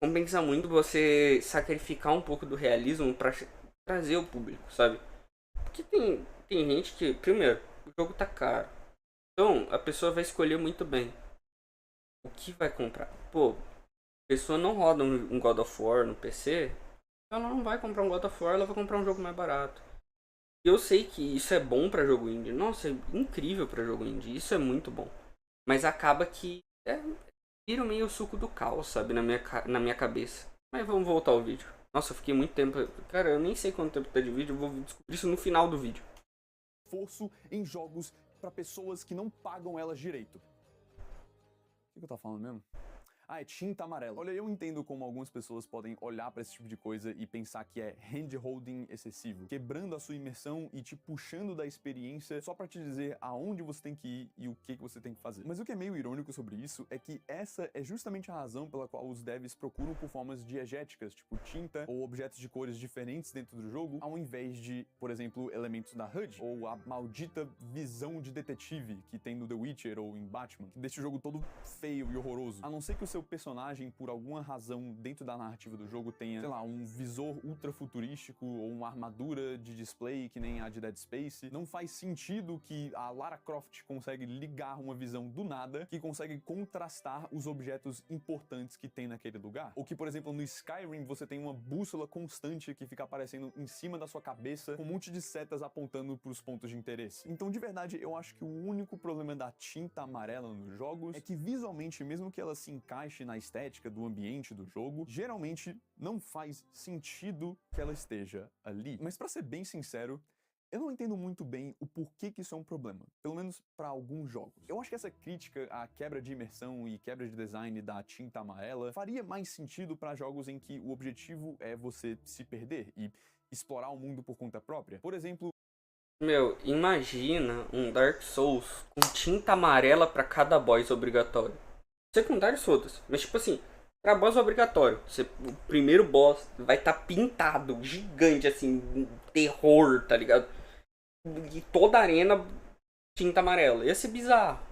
Compensa muito você sacrificar um pouco do realismo pra trazer o público, sabe? Porque tem gente que, primeiro, o jogo tá caro. Então, a pessoa vai escolher muito bem o que vai comprar. Pô, a pessoa não roda um God of War no PC, ela não vai comprar um God of War, ela vai comprar um jogo mais barato. E eu sei que isso é bom pra jogo indie. Nossa, é incrível pra jogo indie. Isso é muito bom. Mas acaba que vira meio o suco do caos, sabe? Na minha cabeça. Mas vamos voltar ao vídeo. Nossa, eu fiquei muito tempo. Cara, eu nem sei quanto tempo tá de vídeo. Eu vou descobrir isso no final do vídeo. Esforço em jogos pra pessoas que não pagam elas direito. O que eu tava falando mesmo? É tinta amarela. Olha, eu entendo como algumas pessoas podem olhar pra esse tipo de coisa e pensar que é hand-holding excessivo, quebrando a sua imersão e te puxando da experiência só pra te dizer aonde você tem que ir e o que você tem que fazer. Mas o que é meio irônico sobre isso é que essa é justamente a razão pela qual os devs procuram por formas diegéticas, tipo tinta ou objetos de cores diferentes dentro do jogo, ao invés de, por exemplo, elementos da HUD, ou a maldita visão de detetive que tem no The Witcher ou em Batman, que deixa o jogo todo feio e horroroso. A não ser que o seu personagem, por alguma razão dentro da narrativa do jogo, tenha, sei lá, um visor ultra futurístico ou uma armadura de display que nem a de Dead Space, não faz sentido que a Lara Croft consegue ligar uma visão do nada que consegue contrastar os objetos importantes que tem naquele lugar. Ou que, por exemplo, no Skyrim você tem uma bússola constante que fica aparecendo em cima da sua cabeça com um monte de setas apontando para os pontos de interesse. Então, de verdade, eu acho que o único problema da tinta amarela nos jogos é que visualmente, mesmo que ela se encaixe na estética do ambiente do jogo, geralmente não faz sentido que ela esteja ali. Mas pra ser bem sincero, eu não entendo muito bem o porquê que isso é um problema, pelo menos para alguns jogos. Eu acho que essa crítica à quebra de imersão e quebra de design da tinta amarela faria mais sentido para jogos em que o objetivo é você se perder e explorar o mundo por conta própria. Por exemplo, Meu, imagina um Dark Souls com tinta amarela pra cada boss obrigatório. Secundários foda-se, mas tipo assim, pra boss obrigatório, o primeiro boss vai estar pintado, gigante assim, terror, tá ligado? E toda a arena tinta amarela. Ia ser bizarro.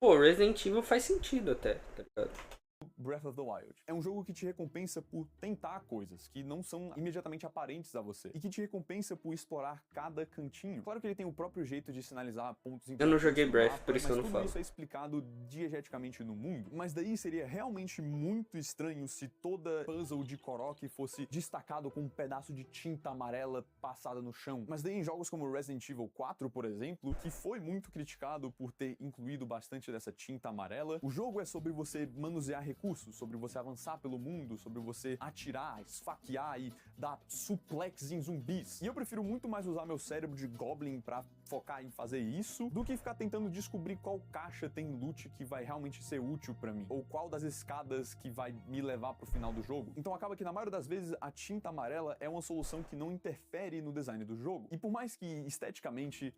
Pô, Resident Evil faz sentido até, tá ligado? Breath of the Wild. É um jogo que te recompensa por tentar coisas que não são imediatamente aparentes a você, e que te recompensa por explorar cada cantinho. Claro que ele tem o próprio jeito de sinalizar pontos importantes. Eu não joguei no Breath, mapa, por isso que eu não mas falo. tudo isso é explicado diegeticamente no mundo. Mas daí seria realmente muito estranho se toda puzzle de Korok fosse destacado com um pedaço de tinta amarela passada no chão. Mas daí em jogos como Resident Evil 4, por exemplo, que foi muito criticado por ter incluído bastante dessa tinta amarela, o jogo é sobre você manusear recursos, sobre você avançar pelo mundo, sobre você atirar, esfaquear e dar suplex em zumbis. E eu prefiro muito mais usar meu cérebro de Goblin pra focar em fazer isso, do que ficar tentando descobrir qual caixa tem loot que vai realmente ser útil pra mim, ou qual das escadas que vai me levar pro final do jogo. Então acaba que na maioria das vezes a tinta amarela é uma solução que não interfere no design do jogo. E por mais que esteticamente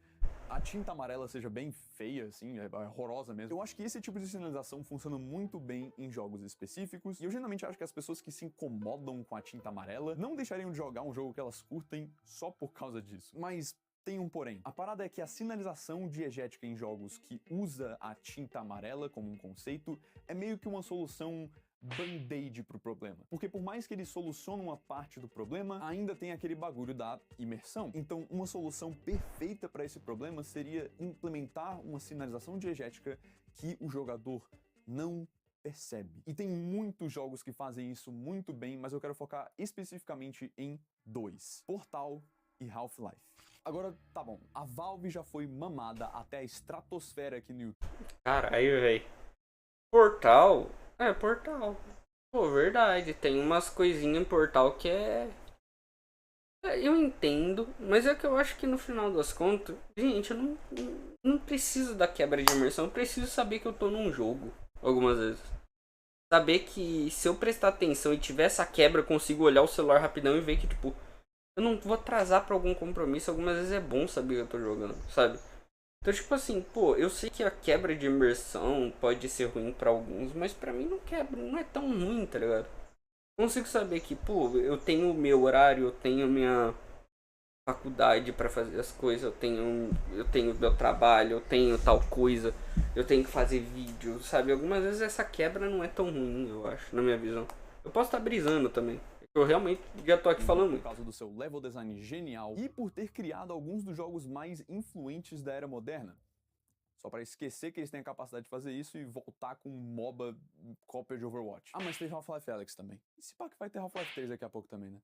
a tinta amarela seja bem feia, assim, é horrorosa mesmo, eu acho que esse tipo de sinalização funciona muito bem em jogos específicos, e eu geralmente acho que as pessoas que se incomodam com a tinta amarela não deixariam de jogar um jogo que elas curtem só por causa disso. Mas tem um porém. A parada é que a sinalização diegética em jogos que usa a tinta amarela como um conceito é meio que uma solução band-aid pro problema. Porque por mais que ele solucione uma parte do problema, ainda tem aquele bagulho da imersão. Então, uma solução perfeita para esse problema seria implementar uma sinalização diegética que o jogador não percebe. E tem muitos jogos que fazem isso muito bem, mas eu quero focar especificamente em dois: Portal e Half-Life. Agora, tá bom, a Valve já foi mamada até a estratosfera aqui no YouTube. Caralho, velho. Portal? É, Portal. Pô, verdade. Tem umas coisinhas em Portal que eu entendo, mas é que eu acho que no final das contas, gente, eu não preciso da quebra de imersão. Eu preciso saber que eu tô num jogo, algumas vezes. Saber que se eu prestar atenção e tiver essa quebra, eu consigo olhar o celular rapidão e ver que, tipo, eu não vou atrasar pra algum compromisso. Algumas vezes é bom saber que eu tô jogando, sabe? Então, tipo assim, pô, eu sei que a quebra de imersão pode ser ruim pra alguns, mas pra mim não quebra, não é tão ruim, tá ligado? Consigo saber que, pô, eu tenho o meu horário, eu tenho minha faculdade pra fazer as coisas, eu tenho meu trabalho, eu tenho tal coisa, eu tenho que fazer vídeo, sabe? Algumas vezes essa quebra não é tão ruim, eu acho, na minha visão. Eu posso estar brisando também. Eu realmente já tô aqui falando Por muito. causa do seu level design genial e por ter criado alguns dos jogos mais influentes da era moderna. Só pra esquecer que eles têm a capacidade de fazer isso e voltar com um MOBA cópia de Overwatch. Ah, mas teve Half-Life Alyx também. E se pá que vai ter Half-Life 3 daqui a pouco também, né?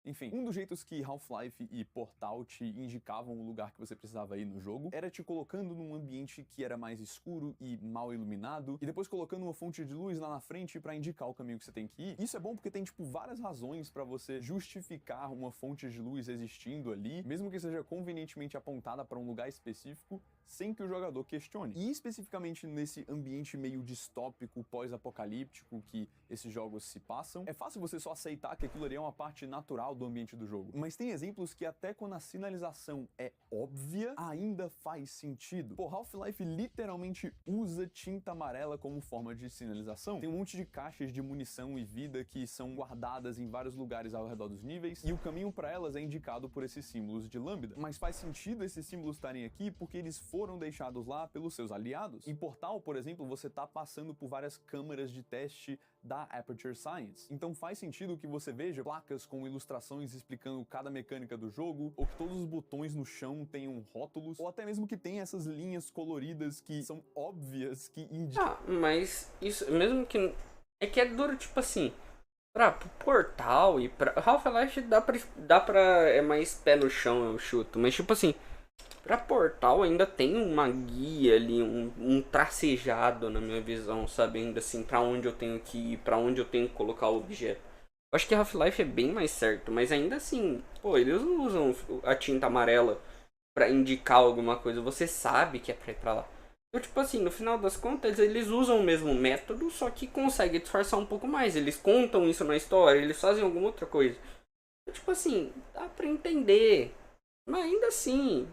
Enfim, um dos jeitos que Half-Life e Portal te indicavam o lugar que você precisava ir no jogo era te colocando num ambiente que era mais escuro e mal iluminado, e depois colocando uma fonte de luz lá na frente pra indicar o caminho que você tem que ir. Isso é bom porque tem, tipo, várias razões pra você justificar uma fonte de luz existindo ali, mesmo que seja convenientemente apontada pra um lugar específico, sem que o jogador questione. E especificamente nesse ambiente meio distópico, pós-apocalíptico que esses jogos se passam, é fácil você só aceitar que aquilo ali é uma parte natural do ambiente do jogo. Mas tem exemplos que até quando a sinalização é óbvia, ainda faz sentido. Pô, Half-Life literalmente usa tinta amarela como forma de sinalização. Tem um monte de caixas de munição e vida que são guardadas em vários lugares ao redor dos níveis, e o caminho para elas é indicado por esses símbolos de lambda. Mas faz sentido esses símbolos estarem aqui porque eles foram deixados lá pelos seus aliados. Em Portal, por exemplo, você tá passando por várias câmaras de teste da Aperture Science. Então faz sentido que você veja placas com ilustrações explicando cada mecânica do jogo, ou que todos os botões no chão tenham rótulos, ou até mesmo que tenha essas linhas coloridas que são óbvias que indicam. Ah, mas isso, mesmo que. É que é duro, tipo assim. Pra Portal e pra. Half-Life dá pra. É mais pé no chão, eu chuto. Mas, tipo assim. Pra Portal ainda tem uma guia ali, um tracejado na minha visão, sabe? Ainda assim, pra onde eu tenho que ir, pra onde eu tenho que colocar o objeto. Eu acho que Half-Life é bem mais certo, mas ainda assim, pô, eles não usam a tinta amarela pra indicar alguma coisa. Você sabe que é pra ir pra lá. Então, tipo assim, no final das contas, eles usam o mesmo método, só que conseguem disfarçar um pouco mais. Eles contam isso na história, eles fazem alguma outra coisa. Então, tipo assim, dá pra entender. Mas ainda assim,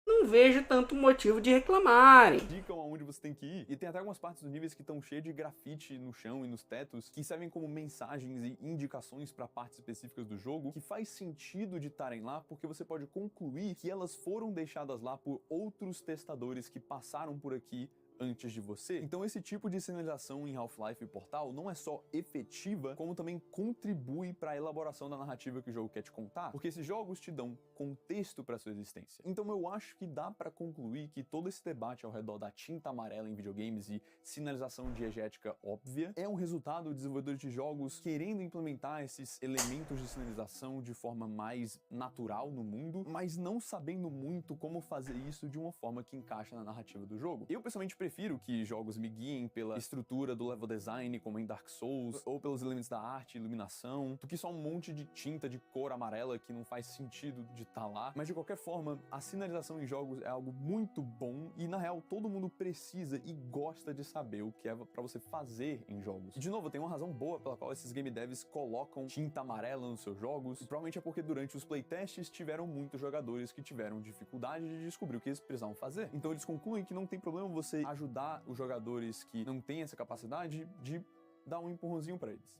não vejo tanto motivo de reclamarem. Indicam aonde você tem que ir. E tem até algumas partes dos níveis que estão cheias de grafite no chão e nos tetos, que servem como mensagens e indicações para partes específicas do jogo, que faz sentido de estarem lá, porque você pode concluir que elas foram deixadas lá por outros testadores que passaram por aqui antes de você. Então esse tipo de sinalização em Half-Life e Portal não é só efetiva, como também contribui para a elaboração da narrativa que o jogo quer te contar, porque esses jogos te dão contexto para sua existência. Então eu acho que dá para concluir que todo esse debate ao redor da tinta amarela em videogames e sinalização diegética óbvia é um resultado de desenvolvedores de jogos querendo implementar esses elementos de sinalização de forma mais natural no mundo, mas não sabendo muito como fazer isso de uma forma que encaixa na narrativa do jogo. Eu pessoalmente prefiro que jogos me guiem pela estrutura do level design, como em Dark Souls, ou pelos elementos da arte e iluminação, do que só um monte de tinta de cor amarela que não faz sentido de estar lá. Mas de qualquer forma, a sinalização em jogos é algo muito bom e na real todo mundo precisa e gosta de saber o que é pra você fazer em jogos. E de novo, tem uma razão boa pela qual esses game devs colocam tinta amarela nos seus jogos, e provavelmente é porque durante os playtests tiveram muitos jogadores que tiveram dificuldade de descobrir o que eles precisavam fazer. Então eles concluem que não tem problema você ajudar os jogadores que não têm essa capacidade de dar um empurrãozinho pra eles.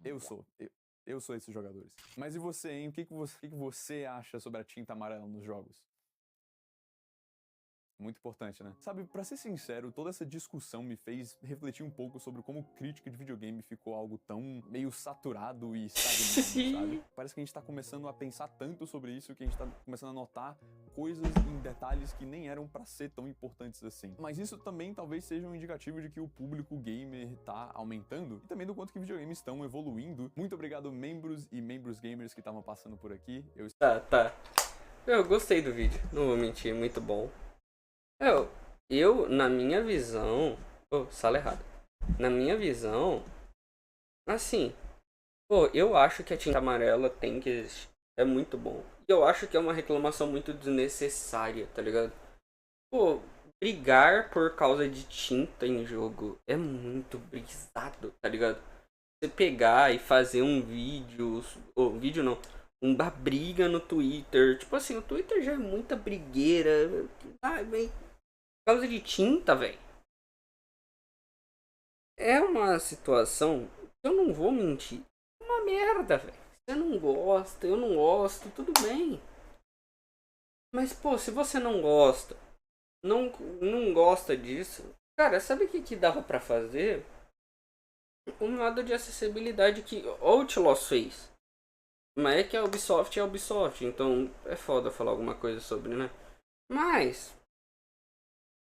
Eu sou esses jogadores. Mas e você, hein? O que você acha sobre a tinta amarela nos jogos? Muito importante, né? Sabe, pra ser sincero, toda essa discussão me fez refletir um pouco sobre como crítica de videogame ficou algo tão meio saturado e estagnado, sabe? Parece que a gente tá começando a pensar tanto sobre isso que a gente tá começando a notar coisas em detalhes que nem eram pra ser tão importantes assim. Mas isso também talvez seja um indicativo de que o público gamer tá aumentando e também do quanto que videogames estão evoluindo. Muito obrigado, membros e membros gamers que estavam passando por aqui. Tá. Eu gostei do vídeo, não vou mentir, muito bom. Na minha visão... sala errada. Na minha visão, assim, eu acho que a tinta amarela tem que existir. É muito bom. E eu acho que é uma reclamação muito desnecessária, tá ligado? Brigar por causa de tinta em jogo é muito brisado, tá ligado? Você pegar e fazer um vídeo... vídeo não. Uma briga no Twitter. Tipo assim, o Twitter já é muita brigueira. Por causa de tinta, velho. É uma situação, eu não vou mentir, é uma merda, velho. Você não gosta, eu não gosto, tudo bem. Mas, se você não gosta, não gosta disso, cara, sabe o que dava pra fazer? Um lado de acessibilidade que Outlast fez. Mas é que a Ubisoft é a Ubisoft, então é foda falar alguma coisa sobre, né? Mas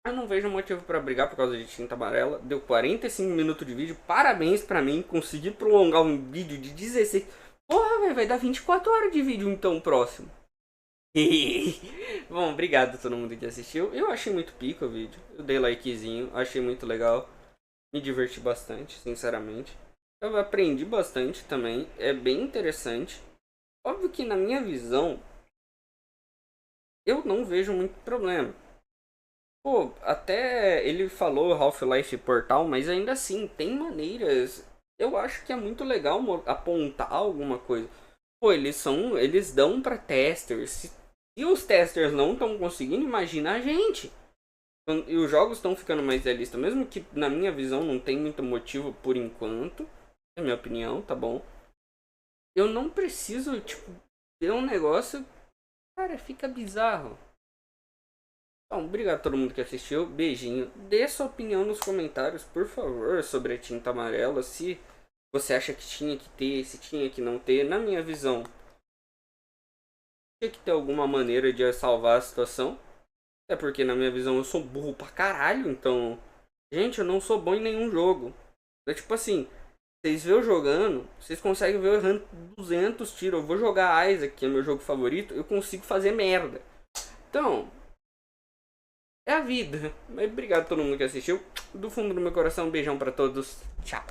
eu não vejo motivo pra brigar por causa de tinta amarela. Deu 45 minutos de vídeo. Parabéns pra mim. Consegui prolongar um vídeo de 16. Porra, velho. Vai dar 24 horas de vídeo então próximo. Bom, obrigado a todo mundo que assistiu. Eu achei muito pica o vídeo. Eu dei likezinho. Achei muito legal. Me diverti bastante, sinceramente. Eu aprendi bastante também. É bem interessante. Óbvio que na minha visão, eu não vejo muito problema. Até ele falou Half-Life Portal, mas ainda assim, tem maneiras. Eu acho que é muito legal apontar alguma coisa. Eles dão pra testers. Se os testers não estão conseguindo, imagina a gente. E os jogos estão ficando mais realistas, mesmo que na minha visão não tem muito motivo por enquanto. É a minha opinião, tá bom? Eu não preciso, ver um negócio. Cara, fica bizarro. Então, obrigado a todo mundo que assistiu. Beijinho. Dê sua opinião nos comentários, por favor, sobre a tinta amarela. Se você acha que tinha que ter, se tinha que não ter. Na minha visão, tinha que ter alguma maneira de salvar a situação. É porque, na minha visão, eu sou burro pra caralho. Então, gente, eu não sou bom em nenhum jogo. É tipo assim, vocês vê eu jogando, vocês conseguem ver eu errando 200 tiros. Eu vou jogar Isaac, que é meu jogo favorito, eu consigo fazer merda. Então, é a vida. Mas obrigado a todo mundo que assistiu. Do fundo do meu coração, um beijão pra todos. Tchau.